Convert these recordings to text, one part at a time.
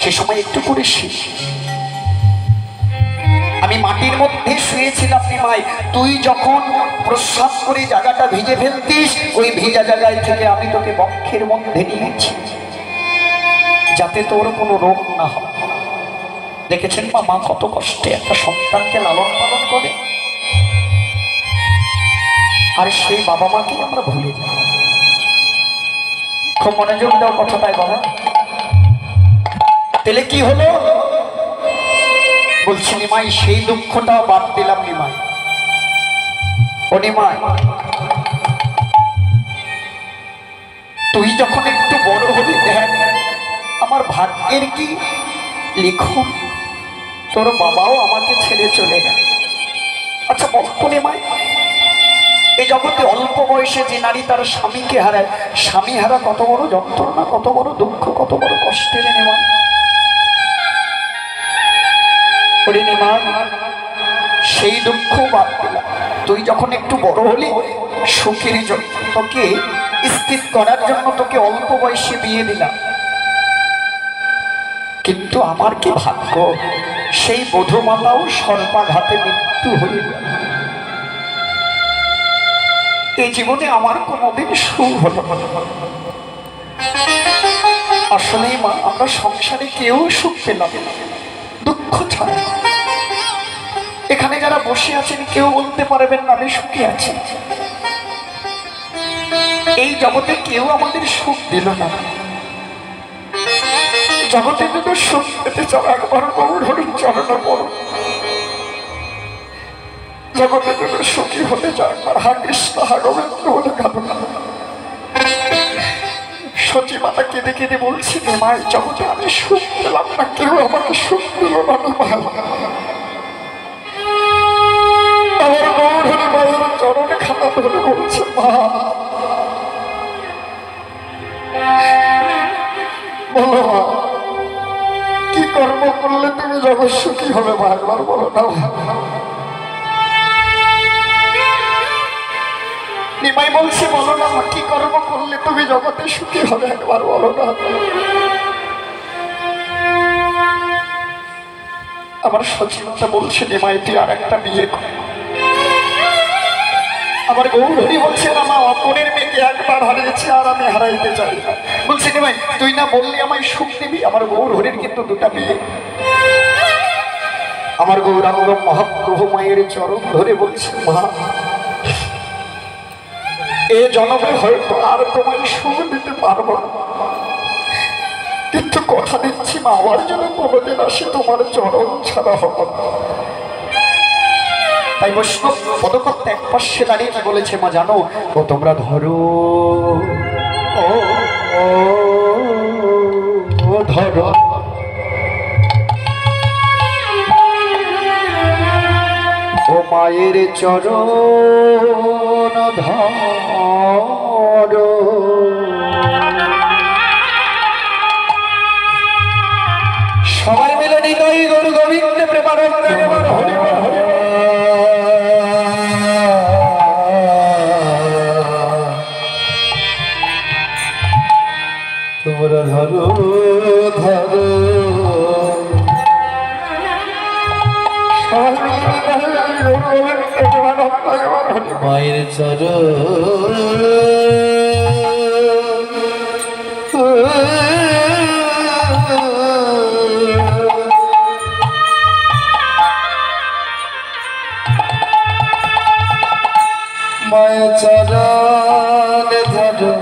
সে সময় একটু করে শীত, আমি মাটির মধ্যে শুয়েছিলাম নিমাই। তুই যখন প্রস্রাব করে জায়গাটা ভিজে ফেলতিস, ওই ভিজা জায়গায় থেকে আমি তোকে বক্ষের মধ্যে নিয়েছি যাতে তোর কোনো রোগ না হয়। দেখেছেন মা, মা কত কষ্টে একটা সন্তানকে লালন পালন করে, আর সেই বাবা মাকে আমরা ভুলে যাই। খুব মনোযোগ দাও কথাটাই বাবা। তাহলে কি হলো বলছি নিমাই, সেই দুঃখটা বাদ দিলাম নিমাই। ও নিমাই, তুই যখন একটু বড় হবি, দেখ আমার ভাগ্যের কি লিখন, তোর বাবাও আমাকে ছেড়ে চলে গেল। আচ্ছা বলতো নিমাই, এই জগতে অল্প বয়সে যে নারী তার স্বামীকে হারায়, স্বামী হারা কত বড় যন্ত্রণা, কত বড় দুঃখ, কত বড় কষ্টের নিমাই। ওরে নিমাই, সেই দুঃখ বাদ দিলাম। তুই যখন একটু বড় হলি, সুখের জন্য তোকে স্থির করার জন্য তোকে অল্প বয়সে বিয়ে দিলাম। কিন্তু আমার কি ভাগ্য, সেই বধূমাতাও সর্পাঘাতে মৃত্যু হয়ে গেল। এই জীবনে আমার কোনোদিন সুখ হলো না। আসলে মা, আমরা সংসারে কেউ সুখ পেলাম না, দুঃখ ছাড়া। এখানে যারা বসে আছেন কেউ বলতে পারবেন না আমি সুখী আছি। এই জগতে কেউ আমাদের সুখ দিল না। জগতে যদি সুখ পেতে চাও, একবার গৌর হরির চরণে পড়ো। জগতে যদি সুখী হতে চাও, একবার হা কৃষ্ণ হা গোবিন্দ বলে কাঁদো না। সচি মাতা কেঁদে কেঁদে বলছি, মায়ের জগতে আমি সুখ পেলাম না, কেউ আমাকে সুখ দিল না। আমার গৌর হরি মায়ের চরণে খাতা ধরে বলছে, মা বলো মা, কি কর্ম করলে তুমি জগৎ সুখী হবে মা, একবার বলো না। নিমাই বলছে, বলো না মা, কি কর্ম করলে তুমি জগতে সুখী হবে, একবার বলো না। আমার সচিবতা বলছে, নিমাই তুই আর একটা বিয়ে কর। আমার গৌরী বলছে, না মা, অপরের মেয়েকে একবার হারিয়েছি আর আমি হারাইতে চাই না। বলছে নিমাই তুই না বললি আমায় সুখ দিবি। আমার গৌরীর কিন্তু দুটা বিয়ে। আমার গৌরাঙ্গ মহাপ্রভু মায়ের চরণ ধরে বলছে, মা এ জনমে হয়তো আর তোমায় সুখ দিতে পারবো না, কিন্তু কথা দিচ্ছি মা, আমার জন্য কোনোদিন আসে তোমার চরণ ছাড়া হবে না। তাই বৈষ্ণব পদকর্তা এক পাশে দাঁড়িয়ে কি বলেছে মা জানো, ও তোমরা ধরো, ও ধরো ও মায়ের চরণ ধরো, সবাই মিলে নিতাই গৌর গোবিন্দে প্রেমানন্দে হরি বল হরি বল। তোমরা ধরো ধরো মায়ের চরণ, মায়ের চরণ ধরো,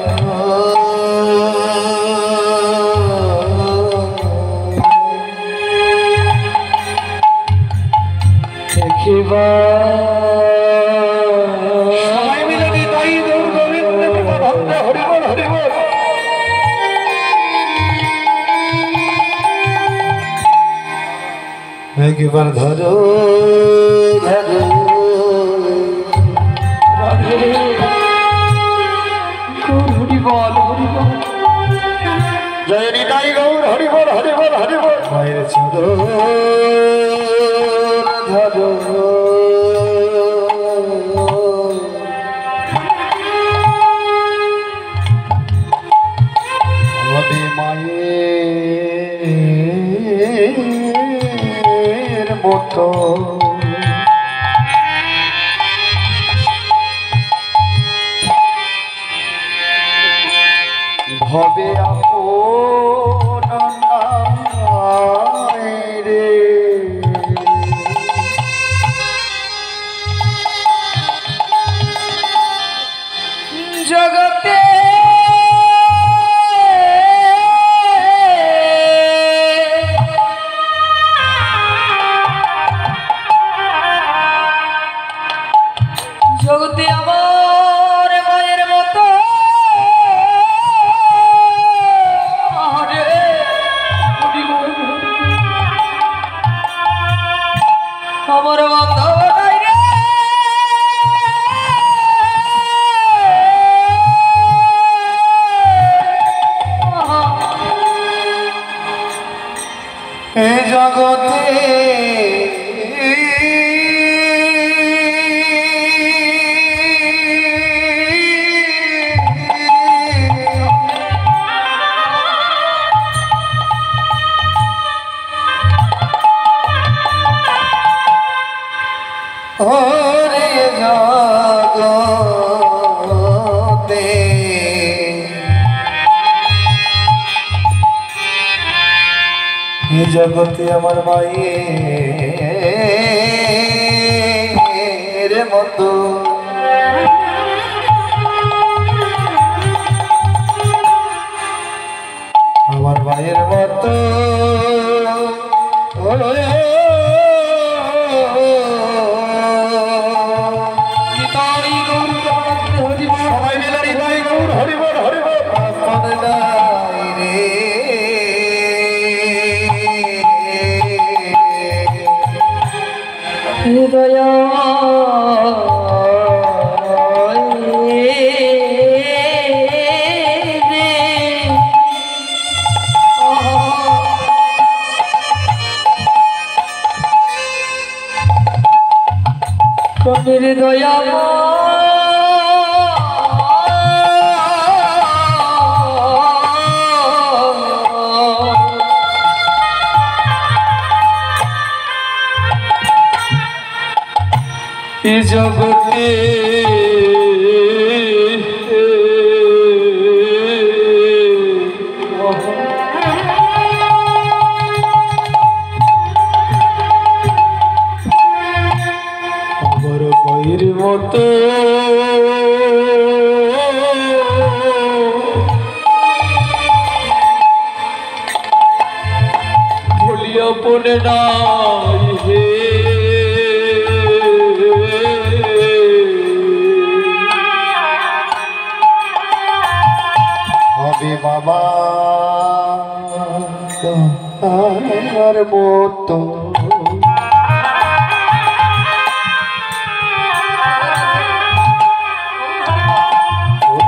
দেখিবা সবাই মিলে নিতাই গৌর গোবিন্দে প্রেমানন্দে হরি বল হরি বল। একবার ধরো ধরো হরি বল হরি বল, জয় নিতাই গৌর হরি বল হরি বল হরি বল। মায়ের চরণ ধরো, হবে মায়ের মতো ভবে আপন রে জগতে জগতে আমার মায়ের মতো আমার বান্ধব নাই রে এই জগতে ওরে জগতে এই জগতে আমার মায়ের মতো আমার মায়ের মতো সবাই মিলে হৃদয় গৌর হরিবল হরিবল আপন নাই রে হৃদয় হৃদয় জগতে আমার মায়ের মতো ভুলিয়া পড়ে নাই হে বাবা তোমার মতো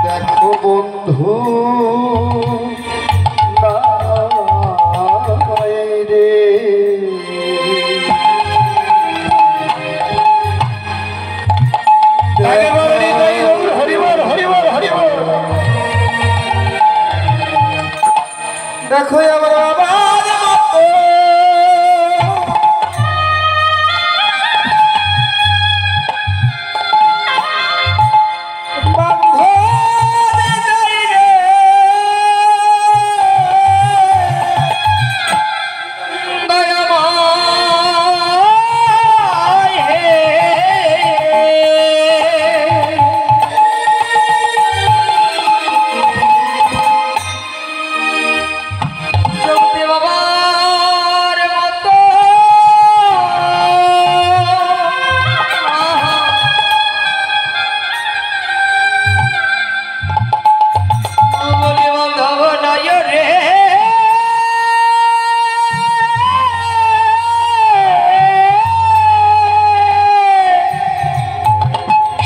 দেখো বন্ধু রে হরিবল হরিবল হরিবল দেখো আমার বাবার মতো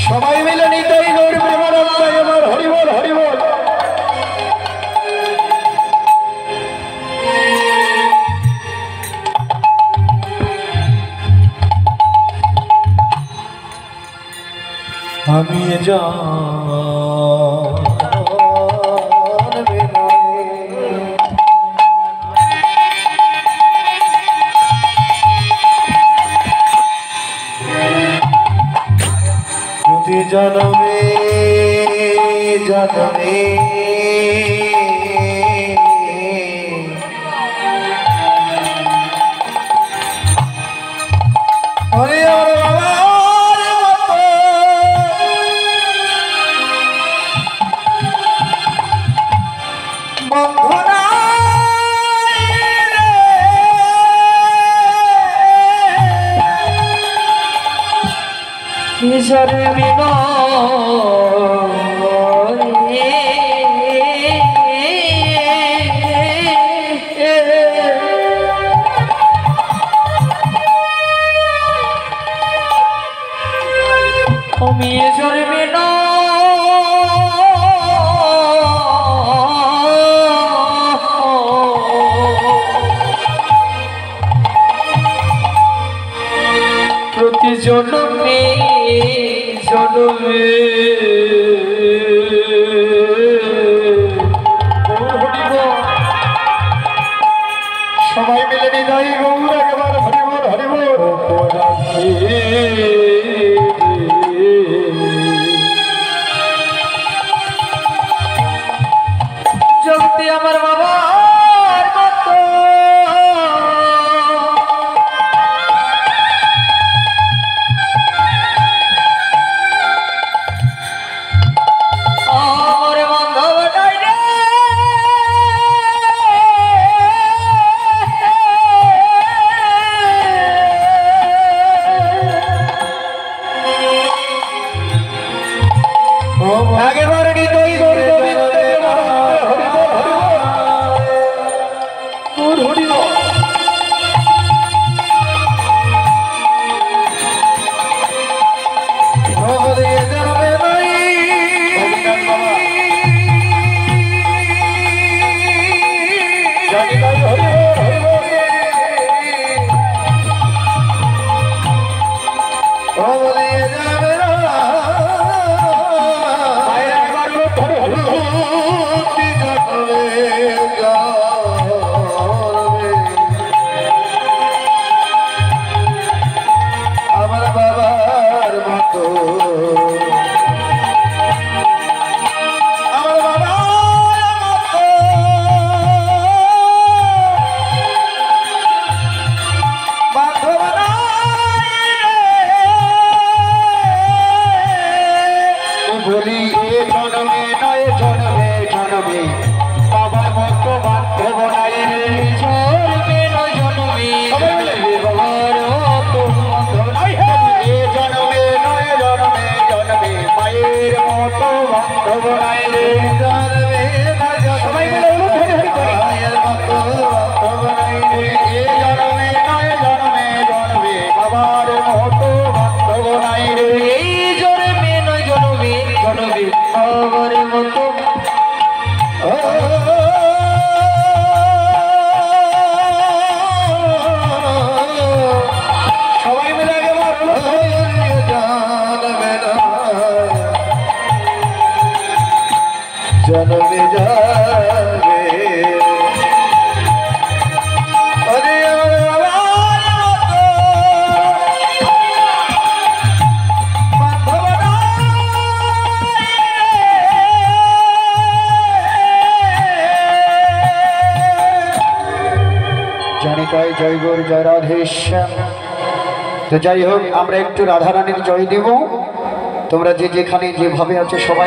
সবাই মিলে নিতাই গৌর প্রেমানন্দে আমার হরিবল হরিবল আমি জনমে জনমে ঈশ্বরে বিনো আমি ঈশ্বরে বিনো প্রতি জন্মে জন্মে সবাই মিলে নিদাই গৌর একবার হরিবল হরিবল জগতে আমার বাবা জনমে যাবে জানি তাই জয় গৌর জয় রাধেশ্যাম। তো যাই হোক, আমরা একটু রাধারানীর জয় দেব। তোমরা যে যেখানে যেভাবে আছো সবাই